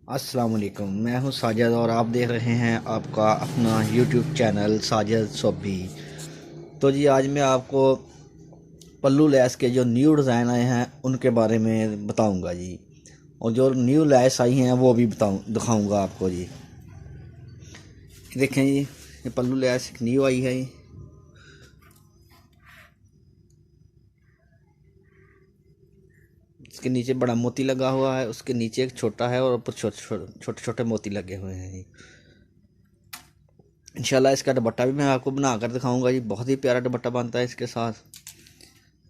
अस्सलाम वालेकुम। मैं हूं साजिद और आप देख रहे हैं आपका अपना यूट्यूब चैनल साजिद सोबी। तो जी आज मैं आपको पल्लू लैस के जो न्यू डिज़ाइन आए हैं उनके बारे में बताऊंगा जी, और जो न्यू लैस आई हैं वो भी दिखाऊंगा आपको जी। ये देखें जी, ये पल्लू लैस एक न्यू आई है। इसके नीचे बड़ा मोती लगा हुआ है, उसके नीचे एक छोटा है और ऊपर छोटे छोटे मोती लगे हुए हैं जी। इंशाल्लाह इसका दुपट्टा भी मैं आपको बना कर दिखाऊंगा जी। बहुत ही प्यारा दुपट्टा बनता है इसके साथ।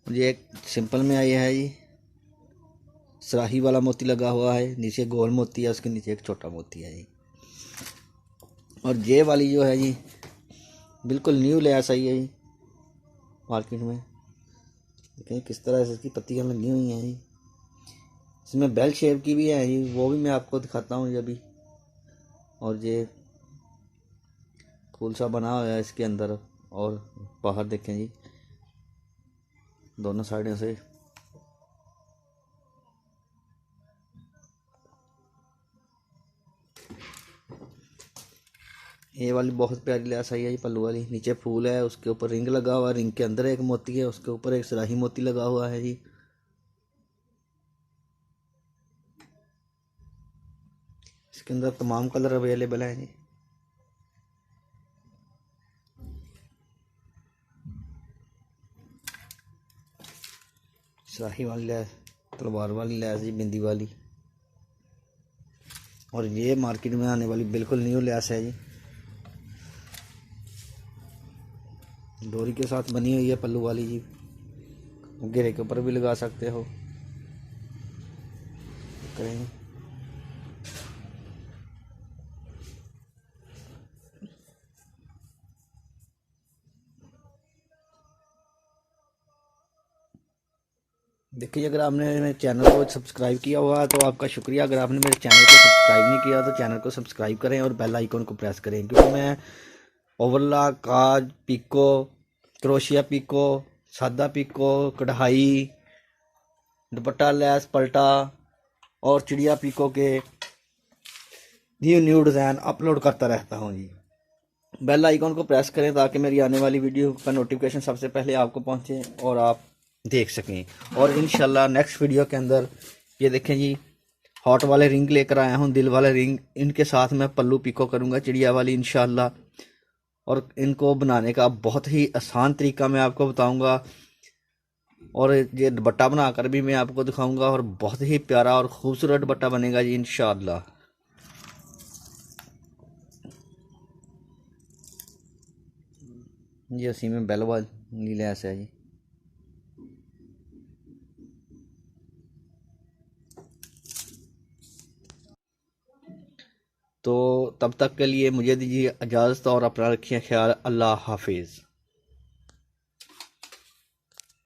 ये एक सिंपल में आई है जी, सराही वाला मोती लगा हुआ है, नीचे गोल मोती है, उसके नीचे एक छोटा मोती है जी। और ये वाली जो है जी बिल्कुल न्यू लेस आई है जी मार्केट में। देखें किस तरह से इसकी पत्तियाँ लगी हुई हैं जी। इसमें बेल शेप की भी है जी, वो भी मैं आपको दिखाता हूँ अभी। और ये फूल सा बना हुआ है इसके अंदर, और बाहर देखें जी दोनों साइडों से। ये वाली बहुत प्यारी लेस आई है जी पल्लू वाली। नीचे फूल है, उसके ऊपर रिंग लगा हुआ है, रिंग के अंदर एक मोती है, उसके ऊपर एक सराही मोती लगा हुआ है जी। इसके अंदर तमाम कलर अवेलेबल हैं जी। सराही वाली लैस, तलवार वाली लैस जी, बिंदी वाली। और ये मार्केट में आने वाली बिल्कुल न्यू लैस है जी। डोरी के साथ बनी हुई है पल्लू वाली जी। घेरे के ऊपर भी लगा सकते हो। करेंगे देखिए, अगर आपने मेरे चैनल को सब्सक्राइब किया हुआ है तो आपका शुक्रिया। अगर आपने मेरे चैनल को सब्सक्राइब नहीं किया तो चैनल को सब्सक्राइब करें और बेल आइकन को प्रेस करें, क्योंकि मैं ओवरलॉक, काज, पिको, क्रोशिया पिको, सादा पिको, कढ़ाई, दुपट्टा लैस, पल्टा और चिड़िया पिको के न्यू न्यू डिज़ाइन अपलोड करता रहता हूँ जी। बेल आइकन को प्रेस करें ताकि मेरी आने वाली वीडियो का नोटिफिकेशन सबसे पहले आपको पहुँचे और आप देख सकें। और इंशाल्लाह नेक्स्ट वीडियो के अंदर ये देखें जी, हॉट वाले रिंग लेकर आया हूँ, दिल वाले रिंग। इनके साथ मैं पल्लू पिको करूँगा चिड़िया वाली इंशाल्लाह। और इनको बनाने का बहुत ही आसान तरीका मैं आपको बताऊँगा, और ये दुपट्टा बनाकर भी मैं आपको दिखाऊँगा, और बहुत ही प्यारा और ख़ूबसूरत दुपट्टा बनेगा जी इंशाल्लाह। जी उसी में बेल वाली लैस है जी। तो तब तक के लिए मुझे दीजिए इजाज़त और अपना रखिए ख्याल। अल्लाह हाफिज़।